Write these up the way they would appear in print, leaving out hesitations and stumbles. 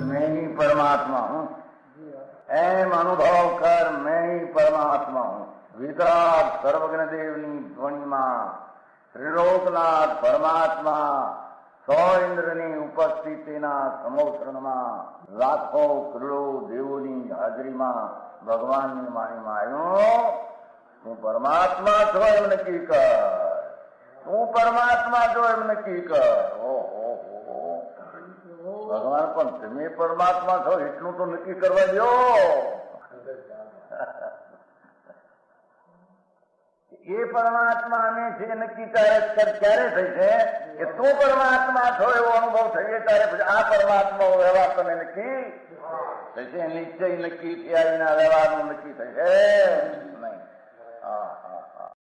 मैं ही परमात्मा हूँ, एम अनुभव कर मैं ही परमात्मा हूँ। वितराग सर्वज्ञ देवनी ध्वनि में त्रिलोकनाथ परमात्मा सौ इंद्रनी उपस्थितिना समोत्रणમાં લાખો કરોડો દેવોની હાજરીમાં ભગવાનની વાણીમાં આવ્યો, તું પરમાત્મા છો એમ નક્કી કર, તું પરમાત્મા છો એમ નક્કી કર. ઓહો, ભગવાન પણ તમે પરમાત્મા છો એટલું તો નક્કી કરવા દો. એ પરમાત્માને છે નક્કી ક્યારે થઈ છે કે તું પરમાત્મા છો એવો અનુભવ થઈએ ત્યારે પછી આ પરમાત્મા વ્યવહાર તને નક્કી થશે. નિશ્ચય નક્કી થયા વિના વ્યવહારનું નક્કી થશે નહીં. હા હા હા.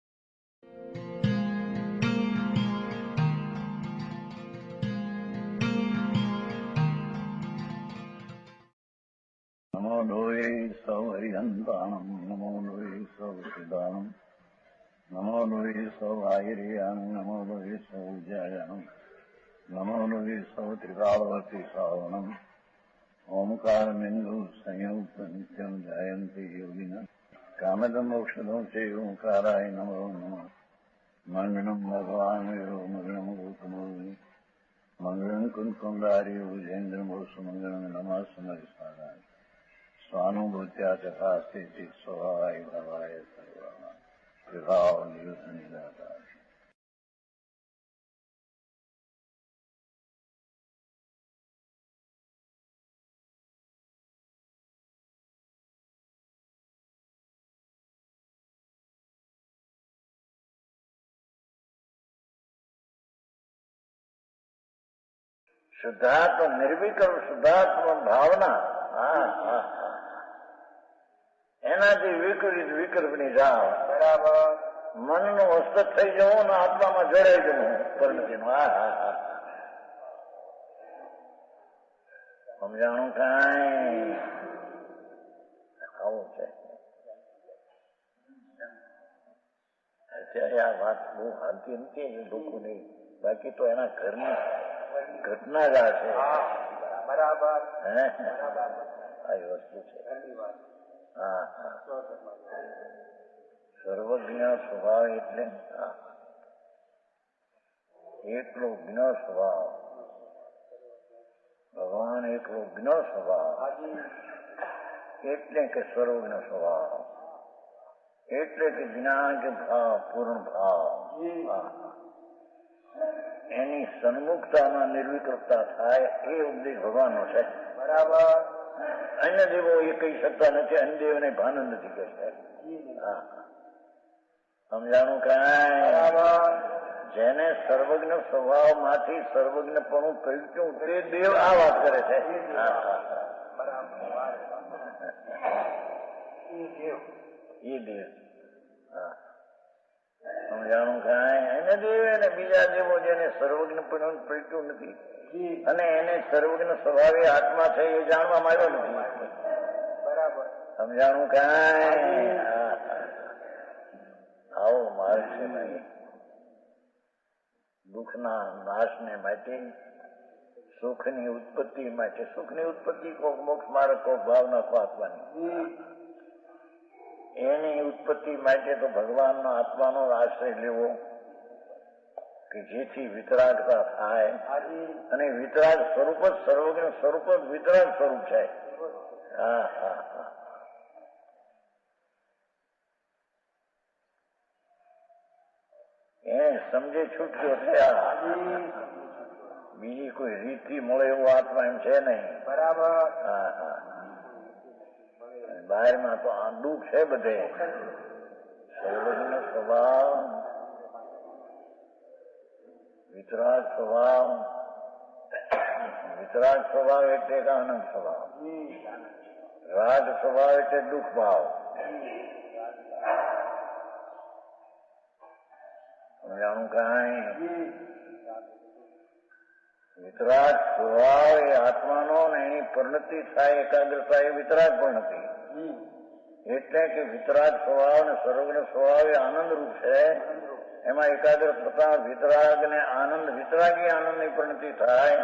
નમો લોહે સૌ હરિહંતાણમ, નમો લોહે સૌ સિદ્ધાણમ, નમો લોહે સૌ આયર્યાણમ, નમો લોહે સૌ જયાણમ, નમો લોહે સૌ ત્રિકાળવતી શ્રાવણમ. ઓમકાર બિંદુ સંયુક્ત નિત્યમ જાયંતી યોગિના કામદમ ઔષધમ છે ઓંકારાય નમો નમઃ. મંગળમ ભગવાન વિરો મંગળમ ગૌતમોર્મિ મંગળમ કુંકુંડારી ભુજેન્દ્રમોષ મંગળમ નમઃ સમરિસારાય સ્વાનુભૂત્યા તથા સ્થિતિ સ્વભાવાય ભવાય સર્વમાં વિભાવ નિયુદ્ધ નિરાકાર. શુદ્ધાત્મ નિર્વિકલ્પ શુદ્ધાત્મ ભાવના, એનાથી વિકૃત વિકલ્પની જાવ. બરાબર. મનનું હસ્તક થઈ જવું ને આત્મામાં જોડાઈ જવું પરિણતિનું. સમજાણું કાંઈ આવું છે. અત્યારે આ વાત બહુ હાલતી નથી લોકોની, બાકી તો એના ઘરની ઘટના જ આ છે. બરાબર. આ વસ્તુ છે. હા હા. સર્વજ્ઞ સ્વભાવ એટલે એટલો જ્ઞ સ્વભાવ. ભગવાન એટલો જ્ઞ સ્વભાવ એટલે કે સર્વજ્ઞ સ્વભાવ એટલે કે જ્ઞાન કે ભાવ પૂર્ણ ભાવ. એની સન્મુખતામાં નિર્વિકલ્પતા થાય એ ઉપદેશ ભગવાનનો છે. બરાબર. અન્ય દેવો એ કહી શકતા નથી, અન્ય દેવને ભાન નથી કહેતા. સમજાણું કાંઈ? જેને સર્વજ્ઞ સ્વભાવ માંથી સર્વજ્ઞપણું કહ્યું તે દેવ આ વાત કરે છે. એ દેવ સમજાણું કાંઈ? એને દેવ અને બીજા દેવો જેને સર્વજ્ઞપણું પ્રગટ્યું નથી અને એને સર્વજ્ઞ સ્વભાવે આત્મા છે એ જાણવામાં આવ્યો નથી. બરાબર. સમજાણું કાંઈ? આવો માર્ગ છે ભાઈ. દુઃખના નાશને માટે, સુખની ઉત્પત્તિ માટે. સુખની ઉત્પત્તિ કોક મોક્ષ માર્ગ, કોક ભાવના કો આત્માની. એની ઉત્પત્તિ માટે તો ભગવાનનો આત્માનો આશ્રય લેવો કે જેથી વિતરાગતા થાય. અને વિતરાગ સ્વરૂપ જ સર્વજ્ઞ સ્વરૂપ જ વિતરાગ સ્વરૂપ છે. હા હા હા. એ સમજે છૂટક્યો થયા. બીજી કોઈ રીતથી મળે એવો આત્મા એમ છે નહીં. બરાબર. હા હા. બહારમાં તો આ દુઃખ છે બધે. સર્વજ્ઞ સ્વભાવ, વિતરાગ સ્વભાવ. વિતરાગ સ્વભાવ એટલે કે આનંદ સ્વભાવ. રાગ સ્વભાવ એટલે દુઃખ ભાવ. સમજાણું કાંઈ? વિતરાગ સ્વભાવ એ આત્માનો ને એની પરિણતિ થાય એકાગ્રતા એ વિતરાગ પરિણતિ. એટલે કે વિતરાગ સ્વભાવ અને સર્વજ્ઞ સ્વભાવ એ આનંદ રૂપ છે. એમાં એકાગ્ર થતા વિતરાગ ને આનંદ, વિતરાગી આનંદ ની પરિણતિ થાય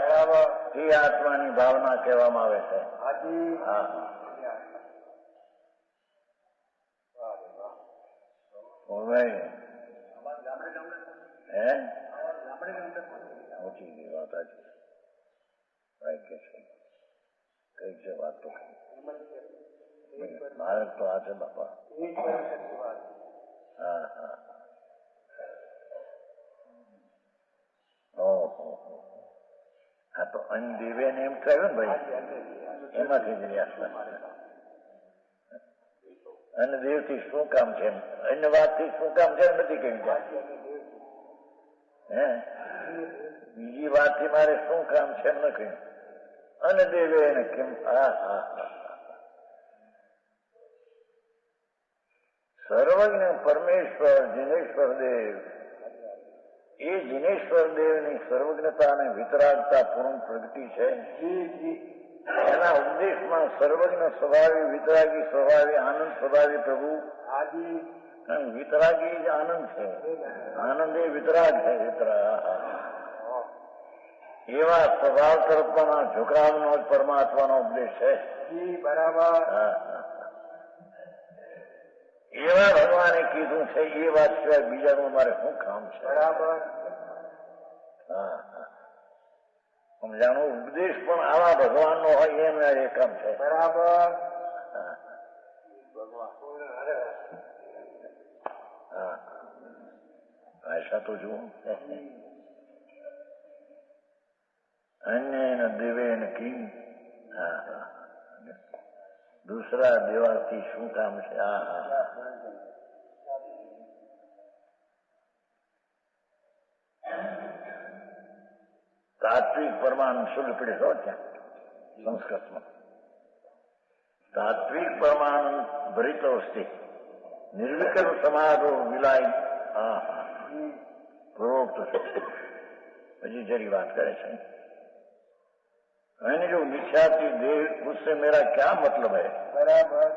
એ આત્માની ભાવના કહેવામાં આવે છે. હા, હે ઓછી ગઈ વાત આજે કે છે કઈ છે વાત તો મારે તો આ છે બાપા. હા હા, ઓહો, હા તો અન્ય દેવે ને એમ કહ્યું ને ભાઈ, એમાંથી જ રહ્યા. અને દેવ થી શું કામ છે, અન્ય વાત થી શું કામ છે નથી કહ્યું. હે બીજી વાત થી મારે શું કામ છે એમ ન કહ્યું. અને દેવે એને કેમ, હા હા હા, સર્વજ્ઞ પરમેશ્વર જીનેશ્વર દેવ, એ જીનેશ્વર દેવની સર્વજ્ઞતા અને વિતરાગતા પૂર્ણ પ્રગતિ છે. એના ઉપદેશમાં સર્વજ્ઞ સ્વભાવી, વિતરાગી સ્વભાવી, આનંદ સ્વભાવી પ્રભુ. વિતરાગી જ આનંદ છે, આનંદ એ વિતરાગ છે. એવા સ્વભાવ તરફના ઝુકાવનો જ પરમાત્માનો ઉપદેશ છે. બરાબર. એવા ભગવાને કીધું છે, એ વાત સિવાય બીજાનું મારે શું કામ છે. બરાબર. હા, સમજાણું. ઉપદેશ પણ આવા ભગવાન નો હોય એમ એ કામ છે. બરાબર. હા, ऐसा तो જુઓ. अन्य देवे न की, दूसरा देवाથી શું કામ છે. તાત્વિક પરમાનંદ શુદ્ધ પીડે હો ત્યાં સંસ્કૃતમાં. તાત્વિક પરમાનંદ ભરિત અવસ્થે નિર્વિકલ્પ સમાધો વિલાય. પ્રોક્ત પછી જરી વાત કરે છે. मैंने जो मिथ्याती देह, उससे मेरा क्या मतलब है. बराबर.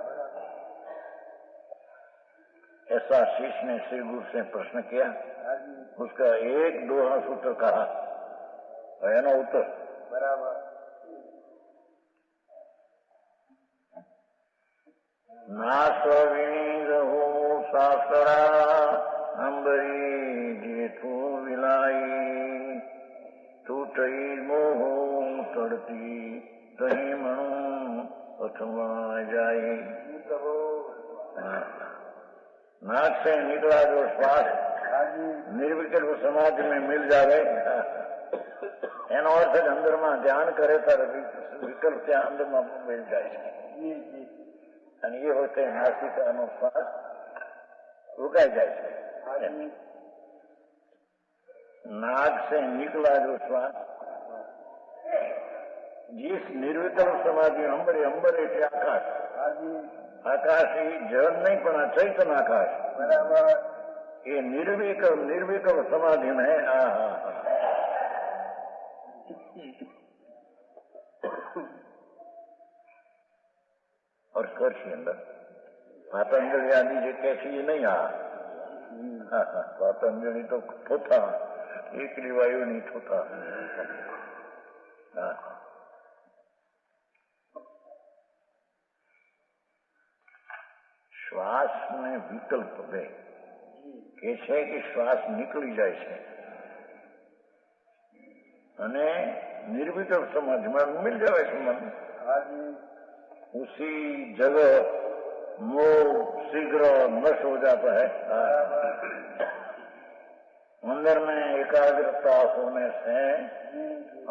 ऐसा शिष्य ने श्री गुरु से प्रश्न किया. उसका एक दोहा सूत्र कहा, एनो उत्तर. बराबर. नासविनीद हो शास्त्रा अंबरी जेठू विलाई तूटई मोहो तड़ती तही मणु अथवा जाए. नाक से निकला जो श्वास निर्विकल्प समाधि में मिल जावे, એનો અર્થ જ અંદરમાં ધ્યાન કરે ત્યારે વિકલ્પ ત્યાં અંદરમાં મિલ જાય છે. અને એ વખતે નાસિકાનો શ્વાસ રોકાઈ જાય છે. नाक से निकला जो श्वास, जिस निर्विकल्प समाधि अंबरे, अंबर એટલે આકાશ, આકાશ એ જળ નહીં પણ આ ચૈતન આકાશ. બરાબર. એ निर्विकल्प समाधि में और कर्ष अंदर पातंजलि आदि जो कैसी ये नहीं पातंजलि तो थोथा एकली वायु नहीं थोथा. શ્વાસ ને વિકલ્પ બે કે છે કે શ્વાસ નીકળી જાય છે અને निर्विकल्प समाधि में मिल जाए છે मन. उसी जगह मोह शीघ्र नष्ट हो जाता है. अंदर में एकाग्रता होने से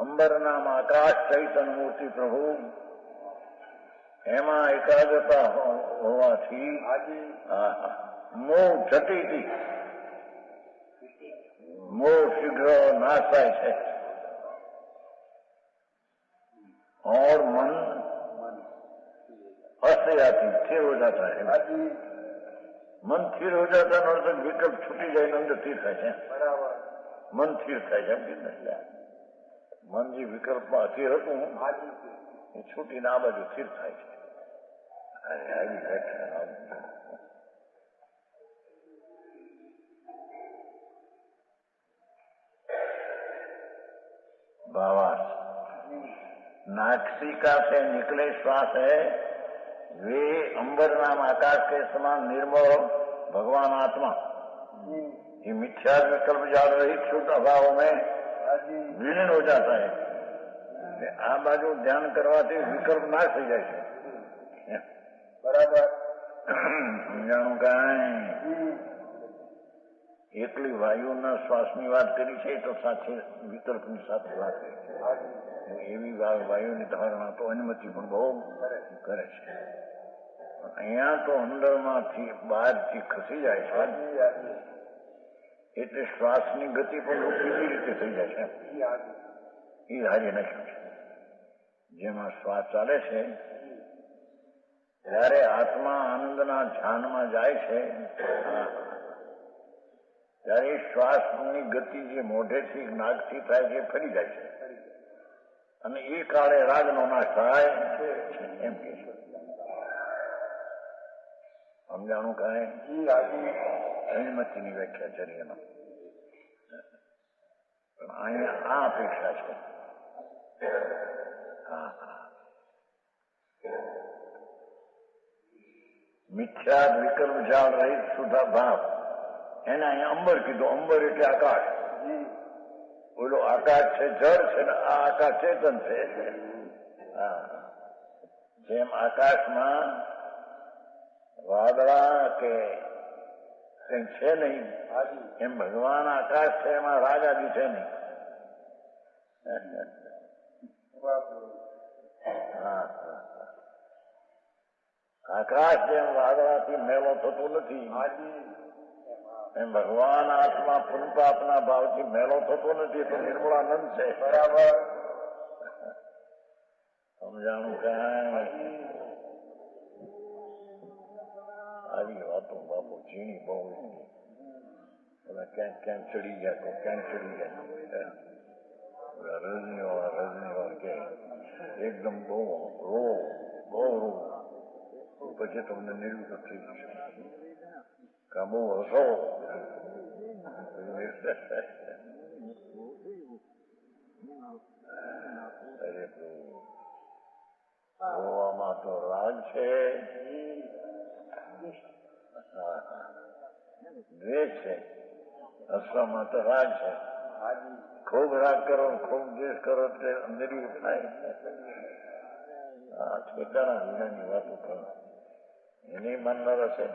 अंबर नाम आकाश चैतन्य मूर्ति प्रभु एमा एकाग्रता होवाથી મોહ જતી મોહ शीघ्र नाशाय છે और मन अस्थिर स्थिर हो जाता है. मन स्थिर हो जाता है और विकल्प छूटी जाए अंदर स्थिर થાય છે. બરાબર. મન સ્થિર થાય છે. મન જે વિકલ્પમાં અસ્થિર હતું એ છૂટીને આ બાજુ સ્થિર થાય છે. આવી વ્યાખ્યા भावार्थ नासिका से निकले श्वास है वे अंबर नाम आकाश के समान निर्मल भगवान आत्मा ये मिथ्या विकल्प जाल रहित शुद्ध अभाव में विलीन हो जाता है। आ बाजू ध्यान करवाથી વિકલ્પ ના થઈ જાય છે બરાબર સમજાણું કાંઈ એકલી વાયુના શ્વાસની વાત કરી છે તો સાથે વિકલ્પની સાથે વાત કરી છે એવી વાયુની ધારણા તો અનુમતિ પણ બહુ કરે છે અહીંયા તો અંદરમાંથી બહારથી ખસી જાય છે એટલે શ્વાસની ગતિ પણ બીજી રીતે થઈ જાય છે એ હારી નાખ્યું છે જેમાં શ્વાસ ચાલે છે ત્યારે આત્મા આનંદના ધ્યાનમાં જાય છે ત્યારે શ્વાસની ગતિ જે મોઢેથી નાકથી થાય છે ફરી જાય છે અને એ કાળે રાગનો નાશ થાય એમ કે છે સમજાણું કાંઈ અણમતીની વ્યાખ્યા છે એમાં પણ અહીંયા આ અપેક્ષા છે મિથ્યા વિકલ્પ જાળ રહિત શુદ્ધ ભાવ એને અહીંયા અંબર કીધું અંબર એટલે આકાશ બોલો આકાશ છે જળ છે ને આ આકાશ ચેતન છે જેમ આકાશમાં વાદળા કે કઈ છે નહીં એમ ભગવાન આકાશ છે એમાં રાગ આદિ છે નહીં આકાશ જેમ વાદળાથી મેલો થતો નથી એમ ભગવાન આત્મા પુનપાપના ભાવથી મેલો થતો નથી તો નિર્મળાનંદ છે બરાબર સમજાણું કાંઈ આવી વાતો બાપુ ઝીણી બહુ ક્યાંક ક્યાંક ચડી ગયા તો ક્યાંક ચડી ગયા રજનીવાળા કે એકદમ બહુ રો બહુ રો પછી તમને નિર્વિકલ્પ થઈ જશે કા બહુ હસો અરે રોવામાં તો રાગ છે દ્વેષ છે હસવામાં તો રાગ છે ખૂબ રાગ કરો ખૂબ દ્વેષ કરો એટલે અંદર થાય ઠેકાણા વિનાની વાતો કરો એની માનનાર હશે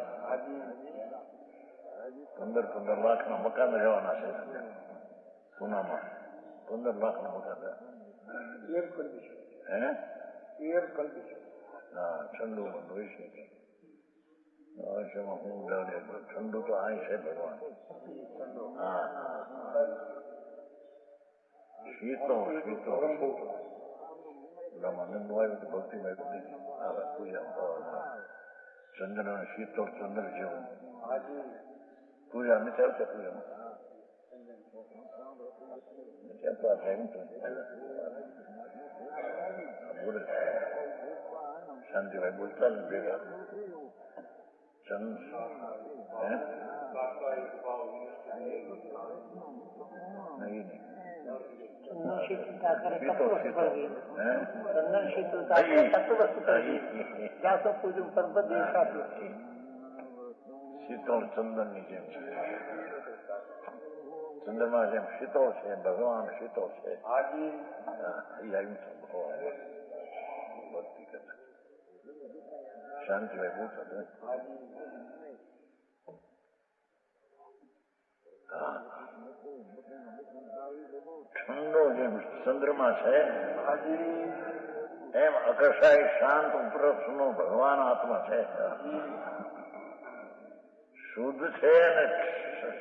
15 લાખના મકાન રહેવાના છે પુનામાં 15 લાખના મકાન હા ઠંડુ બંધ હોય છે હું ઠંડુ તો આ છે ભગવાન હા શીતળ ભક્તિમય પૂજા ચંદ્ર શીતળ ચંદ્ર જેવું પૂજા નથી આવતા પૂજામાં શાંતિભાઈ બોલતા ને ભેગા શીતળ ચંદન ની જેમ છે ચંદ્રમાં જેમ શીતળ છે ભગવાન શીતળ છે ભક્તિ કરતા શાંતિભાઈ બોલતા ઠંડો જેમ ચંદ્રમાં છે એમ અકસાય શાંત ઉપરક્ષનો ભગવાન આત્મા છે શુદ્ધ છે અને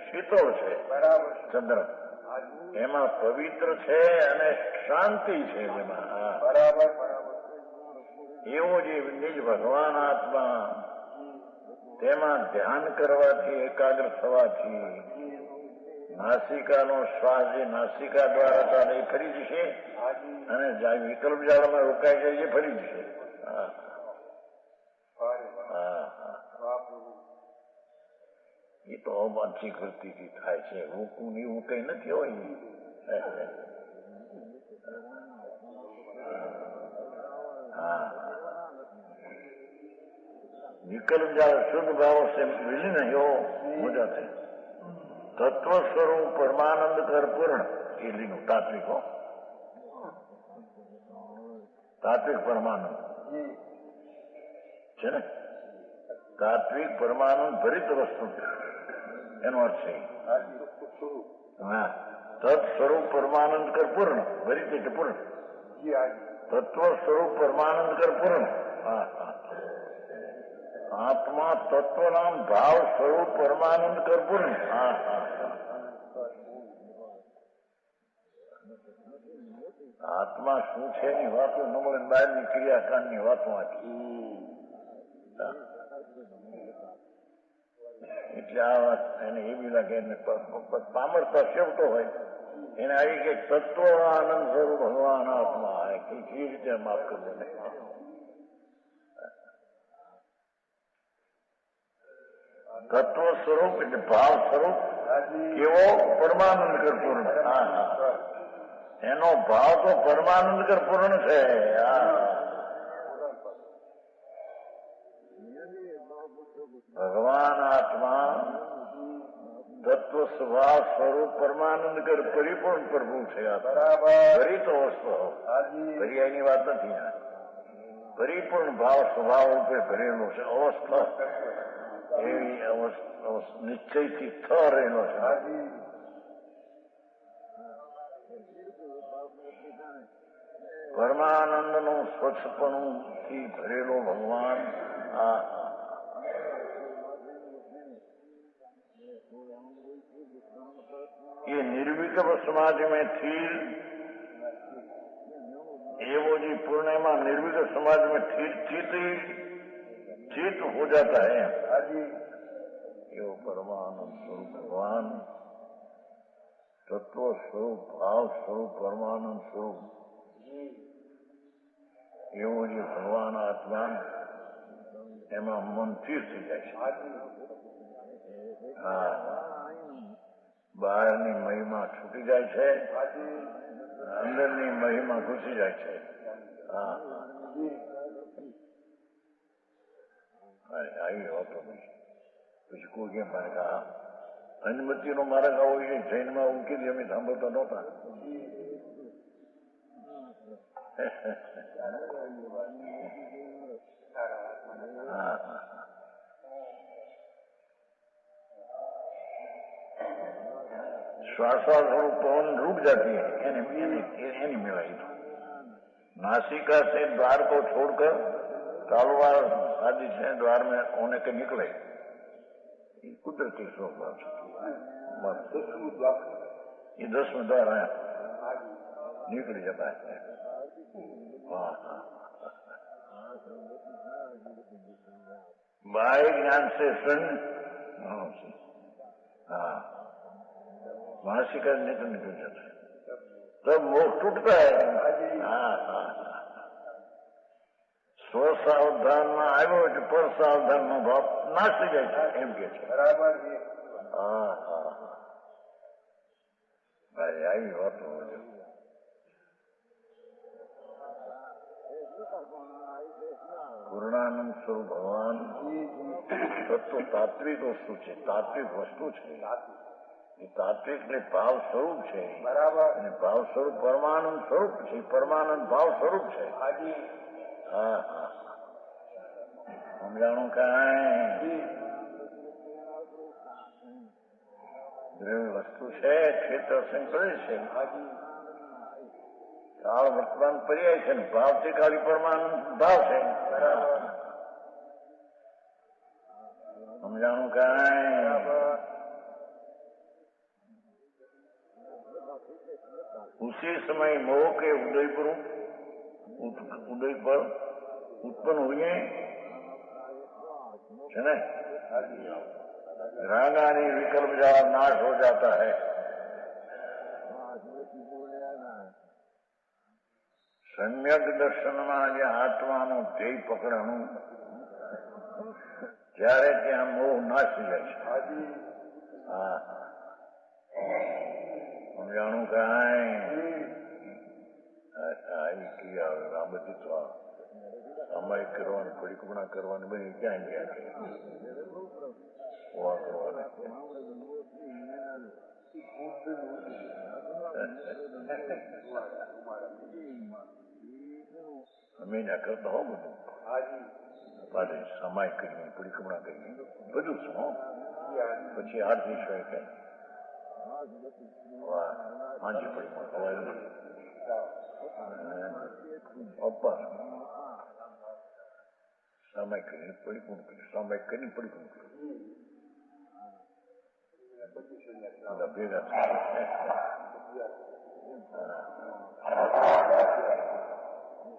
શીતળ છે બરાબર ચંદ્ર એમાં પવિત્ર છે અને શાંતિ છે જેમાં બરાબર એવું જે નિજ ભગવાન આત્મા તેમાં ધ્યાન કરવાથી એકાગ્ર થવાથી નાસિકાનો શ્વાસ જે નાસિકા દ્વારા ચાલે એ ફરી જશે અને વિકલ્પ જાળમાં રોકાઈ જાય એ ફરી જશે એ તો અમાનસિક વૃત્તિથી થાય છે. હું એવું કઈ નથી હોય. हाँ, विकल्प जाल शुद्ध भाव से विलीन हो जाते हैं. तत्व स्वरूप परमानंद कर पूर्ण ये लिंग तात्विक हो. तात्विक परमानंद છે ને. તાત્વિક પરમાનંદ ભરિત વસ્તુ એનો અર્થ છે. હા, તત્ સ્વરૂપ પરમાનંદ કર પૂર્ણ. ભરિત એટલે પૂર્ણ. તત્વ સ્વરૂપ પરમાનંદ કર પૂર્ણ. આત્મા તત્વ નામ ભાવ સ્વરૂપ પરમાનંદ કર પૂર્ણ. આત્મા શું છે એની વાતો ન મળે, બહારની ક્રિયાકાંડની વાતો આપી. એટલે આ વાત એને એવી લાગે, પામરતા સેવતો હોય એને આવી કે તત્વ આનંદ સ્વરૂપ ભગવાન આત્મા કેવી રીતે માફ કરવો નહીં. તત્વ સ્વરૂપ એટલે ભાવ સ્વરૂપ કેવો પરમાનંદ કર પૂર્ણ. એનો ભાવ તો પરમાનંદ કર પૂર્ણ છે. ભગવાન આત્મા તત્વ સ્વભાવ સ્વરૂપ પરમાનંદ કર પરિપૂર્ણ પ્રભુ છે. ફરી તો વસ્તુ પર્યાયની વાત નથી. પરિપૂર્ણ ભાવ સ્વભાવ રૂપે ભરેલો છે. અવસ્થા એવી નિશ્ચયથી થ રહેલો છે. પરમાનંદ નું સ્વચ્છપણું થી ભરેલો ભગવાન ये निर्विकल्प समाज में थी एवो जी पूर्णिमा निर्विकल्प समाज में चित हो जाता है. एवं परमानंद स्वरूप भगवान तत्व स्वरूप भाव स्वरूप परमानंद स्वरूप एवं जी भगवान आत्मा एमा मन स्थिर थी जाए. हाँ, બહારની મહિમા છૂટી જાય છે, અંદરની મહિમા ઘૂસી જાય છે. આવી હોતો નહીં. પછી કોઈ કેમ મારે કહા અનુમતિનો માર્ગ આવો એ જૈનમાં ઉકેલી અમે સાંભળતા નહોતા. श्वासारूप पवन रुक जाती है, एनी मिलाई. नासिका से द्वार को छोड़कर तालवार आदि से द्वार में होने के निकले. कुदरती स्वभाव ये 10वें द्वार है, निकल जाता है. बाह्य ज्ञान से सन मानसिक निकल जाता है, तब मोह टूटता है. स्व सावधान में આવ્યો એટલે પર સાવધાન નો ભાવ નાસી જાય છે એમ કે છે. બરાબર. આવી વાતો પૂર્ણાનંદ સ્વરૂપ ભગવાન તત્વ તાત્વિક વસ્તુ છે. તાત્વિક વસ્તુ છે. એ તાત્વિક ને ભાવ સ્વરૂપ છે. બરાબર. અને ભાવ સ્વરૂપ પરમાનંદ સ્વરૂપ છે. પરમાનંદ ભાવ સ્વરૂપ છે. હા, સમજાણું કાંઈ દ્રવ્ય વસ્તુ છે. ક્ષેત્ર સંકળે છે. કાળ વર્તમાન પર્યાય છે. ભાવથી ખાલી પરમાનંદ ભાવ છે. સમજાણું કાંઈ. उसी समय मोह के उदय पर उत्पन्न हुए है ना. रागानी विकल्प जाल नाश हो जाता है. सम्यक दर्शन में जे आत्मा નું ધ્યેય પકડવાનું ત્યારે ત્યાં મોહ નાશી જાય છે. હા સમજાણું કાંઈ આવી ક્રિયા આ બધી તો સામાયિક કરવાની પરિક્રમણા કરવાની બધી ક્યાં ગયા છે કરવાના અમે ના કરતા હો બધું પાછળ સમાય કરીને પરિક્રમણા કરીને બધું શું પછી આરતી છે કઈ હાજી પરિક્રમણા અપાર સમય કરીને પરિપૂર્ણ કર્યું સમય કરીને પરિપૂર્ણ કર્યું ભેગા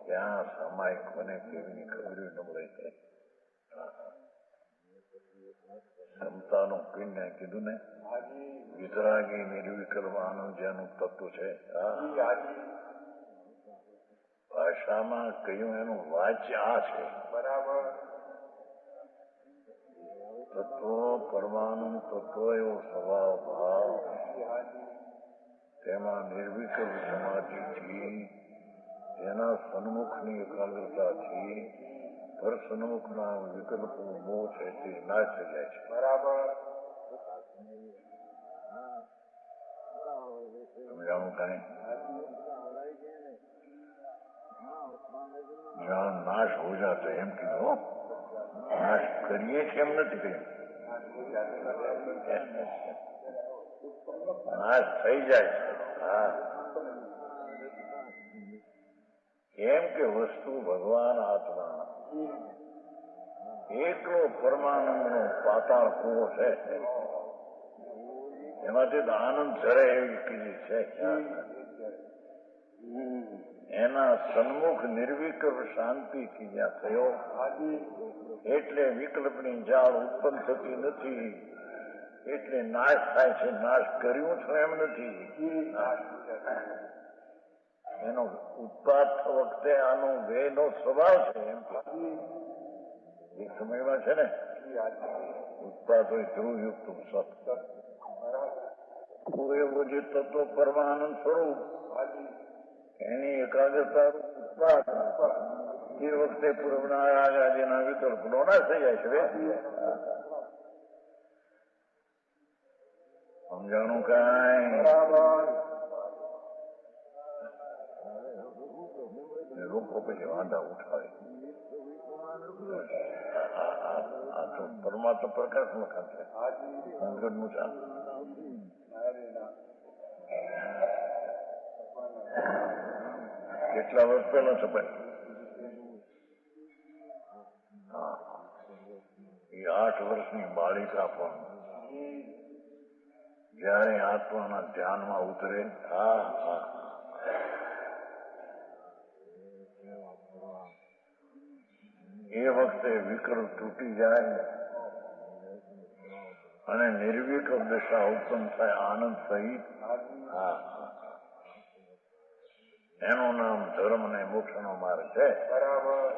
ત્યાં સામાયિક મને કેવી ખબર ન મળે છે ક્ષમતાનું પિંડ કીધું ને વિતરાગી નિર્વિકલ્પ આનંદ જેનું તત્વ છે ભાષામાં કહ્યું એનું વાચ્ય આ છે બરાબર તત્વ પરમાનંદ તત્વ એવો સ્વભાવ ભાવ તેમાં નિર્વિકલ્પ સમાધિથી તેના સન્મુખની એકાગ્રતાથી પર સન્મુખના વિકલ્પો મોહ છે તે નાશ થઈ જાય છે બરાબર સમજાવું કાંઈ જ્યાં નાશ હો જાતો એમ કીધું નાશ કરીએ છીએ એમ નથી કહ્યું નાશ થઈ જાય છે હા એમ કે વસ્તુ ભગવાન આત્મા એકલો પરમાનંદનો પાતાળ કૂવો છે એમાંથી તો આનંદ ઝરે એવી કીધી છે એના સન્મુખ નિર્વિકલ્પ શાંતિથી જ્યાં થયો એટલે વિકલ્પની જાળ ઉત્પન્ન થતી નથી એટલે નાશ થાય છે નાશ કર્યું છે એમ નથી એનો ઉત્પાદ વખતે આનો વેનો સ્વભાવ છે એમ એક સમયમાં છે ને ઉત્પાદ હોય ધ્રુવયુક્ત સત એવો જે તત્વ પરમાનંદ સ્વરૂપ એની એકાગ્રતા ઉત્પાદ એ વખતે પૂર્વના રાજાજીના વિકલ્પનો નાશ થઈ જાય છે સમજાણું કાંઈ લોકો પછી વાંધા ઉઠાવે આ તો પરમાત્મા પ્રકાશ લખાણ છે અંગતનું છે કેટલા વર્ષ પહેલા છપાય એ 8 વર્ષની બાળિકા પણ જયારે આત્માના ધ્યાનમાં ઉતરે એ વખતે વિકલ્પ તૂટી જાય અને નિર્વિકલ્પ દશા ઉત્પન્ન થાય આનંદ સહિત એનું નામ ધર્મ ને મોક્ષ નો માર્ગ છે બરાબર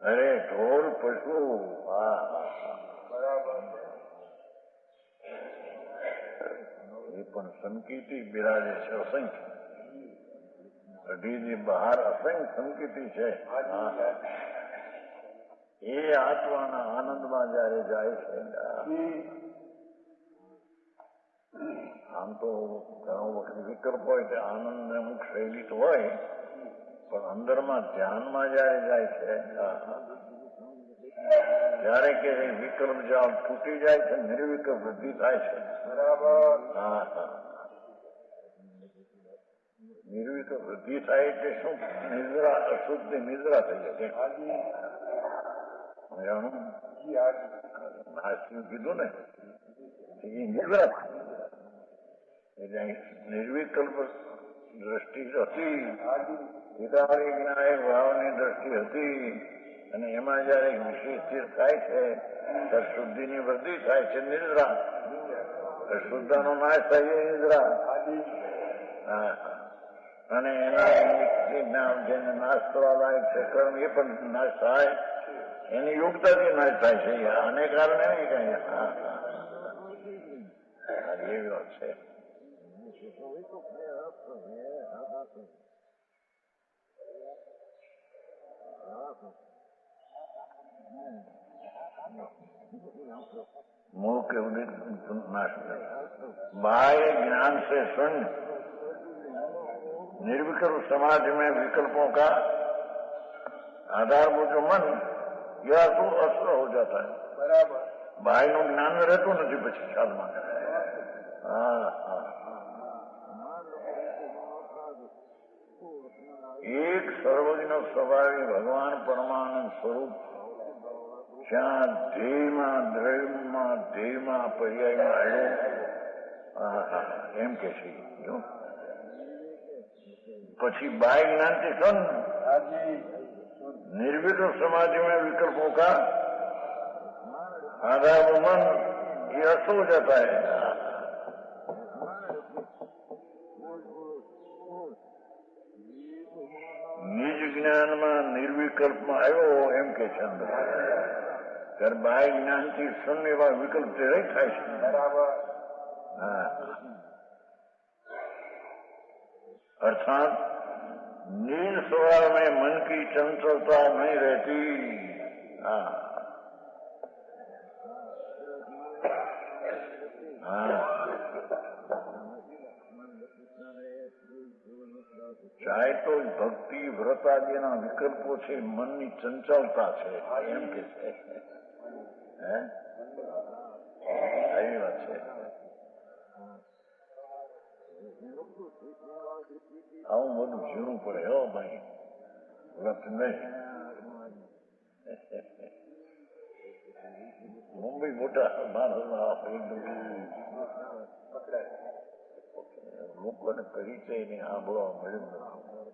અરે ઢોર પશુ બરાબર એ પણ સંકિતિ બિરાજે છે અસંખ્ય અઢીની બહાર અસંખ્ય સંકિતિ છે એ આત્માના આનંદમાં જયારે જાય છે આમ તો ઘણો વખત વિકલ્પ હોય તે આનંદ ને અમુક શૈલી તો હોય પણ અંદરમાં ધ્યાનમાં જયારે જાય છે ત્યારે કે વિકલ્પ જાળ તૂટી જાય છે નિર્વિકલ્પ વૃદ્ધિ થાય છે બરાબર નિર્વિકલ્પ વૃદ્ધિ થાય એટલે શું નિદ્રા અશુદ્ધ નિદ્રા થઈ જાય નાસ્યું કીધું ને એ નિદ્રા એટલે નિર્વિકલ્પ દ્રષ્ટિ હતી હિતાવરી જ્ઞાયક ભાવની દ્રષ્ટિ હતી અને એમાં જયારે વિશેષ સ્થિર થાય છે ત્યારે શુદ્ધિની વૃદ્ધિ થાય છે નિદ્રા શુદ્ધનો નાશ થાય છે નિદ્રા અને એના જેને નાશ કરવા લાયક છે કર્મ એ પણ નાશ થાય એની યોગ્યતાથી નાશ થાય છે આને કારણે નહીં કઈ એવી વાત છે. मूल के उदित नाश बाह्य ज्ञान से शून्य निर्विकल्प समाज में विकल्पों का आधारभूत जो मन यह तो अस्त्र हो जाता है. बराबर बाह्य નું જ્ઞાન રહેતું નથી પછી ખ્યાલમાં. એક સર્વજ્ઞ સ્વભાવી ભગવાન પરમાનંદ સ્વરૂપ જ્યાં ધ્યેયમાં દ્રવ્યમાં ધ્યેયમાં પર્યાયમાં આવ્યો એમ કે છે. જો પછી बाह्य ज्ञान से सुन निर्विकल्प समाज में विकल्पों का आधार मन ये अस्त हो जाता है. निज ज्ञान में निर्विकल्प में आयो एम के છે અંદર ત્યારે બાહ્ય જ્ઞાન થી શૂન્ય એવા વિકલ્પ રહી થાય છે. બરાબર. अर्थात नील स्वभाव में मन की चंचलता नहीं रहती. चाहे तो भक्ति व्रत आदिना विकल्पो છે મનની ચંચલતા છે એમ કે છે. આવી વાત છે. આવું બધું ઝીણું પડે હો ભાઈ વ્રત નહીં. મુંબઈ મોટા લોકોને પરિચય ને સાંભળવા મળ્યું નથી.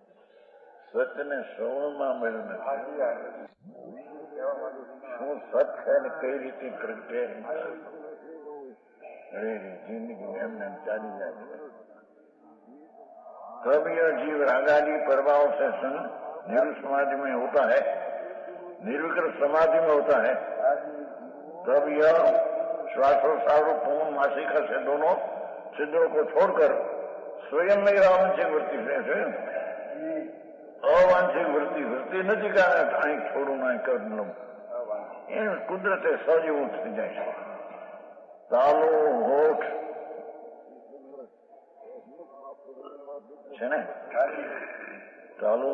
સત્યને શ્રવણમાં મળ્યું નથી. શું સત છે ને કઈ રીતે પ્રગટે जिंदगी में एम चाली जाए. तब यह जीव रागादि प्रभाव से संग निर्विकल्प समाधि में होता है, निर्विकल्प समाधि में होता है. तब यह श्वासोच्छ्वास पूर्ण नासिका से दोनों छिद्रों को छोड़कर स्वयं में अवांछिक वृत्ति से अवांछिक वृत्ति નથી કારણ અહીં છોડું ના કર લઉં એ કુદરતે સજીવું થઈ જાય છે. તાલો હોઠ છે ને તાલો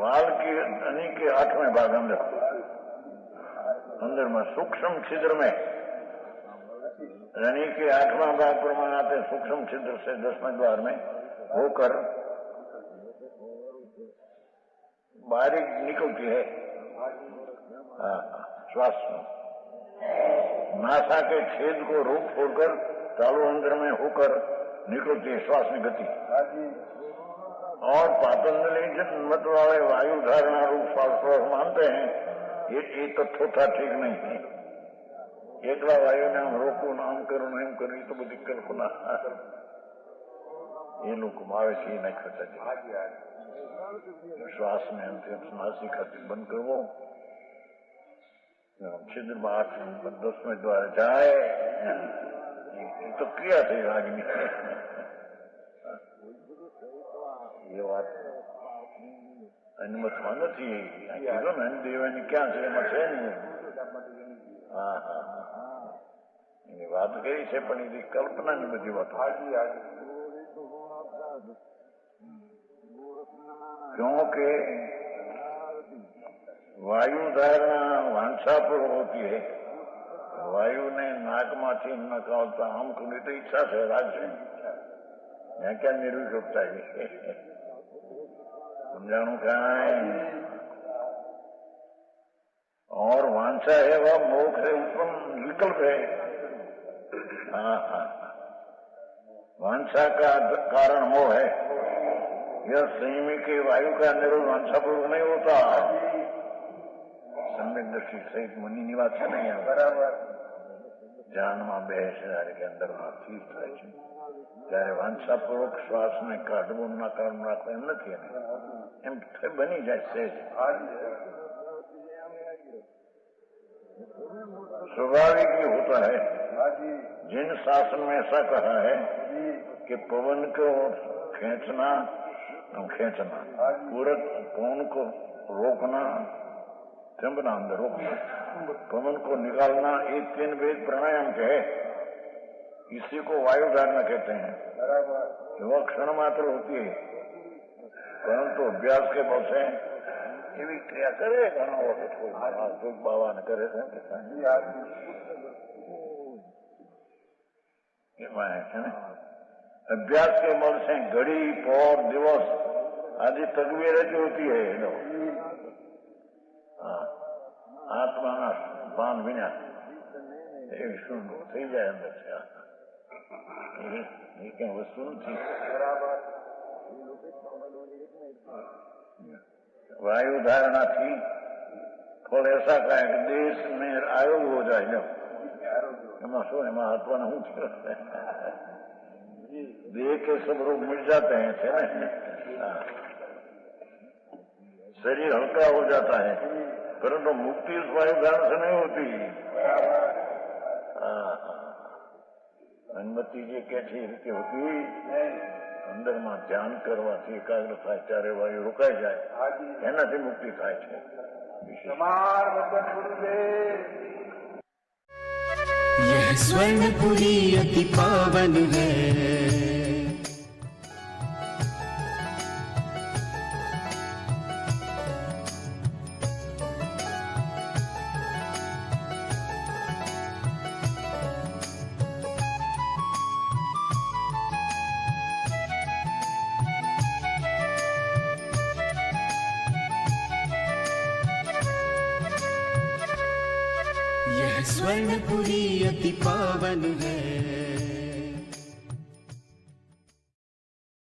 वाल की धनी के 8वें भाग अंदर में सूक्ष्म छिद्र में रनी के 8वां भाग प्रमाण आते सूक्ष्म छिद्र से 10वें द्वार में होकर बारीक निकलती है श्वास नासा के छेद को रोक छोड़कर तालु अंदर में होकर निकलती है श्वास की गति. और पातंजलि जिस मत वाले वायु धारणा रूप श्वास मानते हैं ये तत्वता ठीक नहीं है. एकला वायु ने हम रोकू नाम करूं एम करी तो बड़ी कल्पना ये लोग मावे से नहीं खर्चा श्वास में अंतिम नासिका बंद करवो छिद्र 10वें द्वार जाए तो क्रिया थी आगे. ये बात अनुमतમાં નથી. કીધું ને દેવાની ક્યાં છે એમાં છે નહીં. એની વાત કરી છે પણ એની કલ્પનાની બધી વાત. क्योंकि वायु धारणा वांछा पर होती है. वायु ने नाक माथी नकावता आम खुली तो इच्छा से राज्य यहाँ क्या निर्विकल्पता है समझाणु क्या है. और वांछा है वह मोक्ष से उत्पन्न विकल्प है. वांछा का कारण मोह है. यह संयमी के वायु का निरोध वांछापूर्वक नहीं होता. सम्यक दृष्टि सहित मुनि निवास नहीं है. बराबर ધ્યાનમાં બેસે કે અંદરમાં ઠીક થાય છે ત્યારે વાંછાપૂર્વક શ્વાસને કાઢવું ના કાઢવું રાખવું એમ નથી એને એમ બની જાય સહેજ स्वाभाविक ही होता है। जिन शासन में ऐसा कहा है कि पवन को खींचना पूरक पवन को रोकना चंबना अंदर रोकना पवन को निकालना ये 3 वेद प्राणायाम के है। इसी को वायु धारणा कहते हैं। वह क्षण मात्र होती है परंतु अभ्यास के बल से એવી ક્રિયા કરે ઘણો વખત કોઈ બાવા ને કરે છે अभ्यास के बल से घड़ी पौर दिवस आदि तकबीर जो होती है आत्मा भान विना શું થઈ જાય અંદર છે એ કઈ વસ્તુ નથી। वायु धारणा थी फल ऐसा कहे कि देश में आरोग्य हो जाए जो एमा शो एमा आत्मा हूँ देह के सब रोग मिट जाते हैं शरीर हल्का हो जाता है परंतु मुक्ति उस वायु धारण से नहीं होती। हनुमती जी कैसी रीति होती अंदर में ध्यान करवाથી એકાગ્ર થાય ત્યારે વાયુ રોકાઈ જાય એનાથી મુક્તિ થાય છે। यह स्वर्णपुरी अति पावन है। यह स्वर्णपुरी अति पावन है।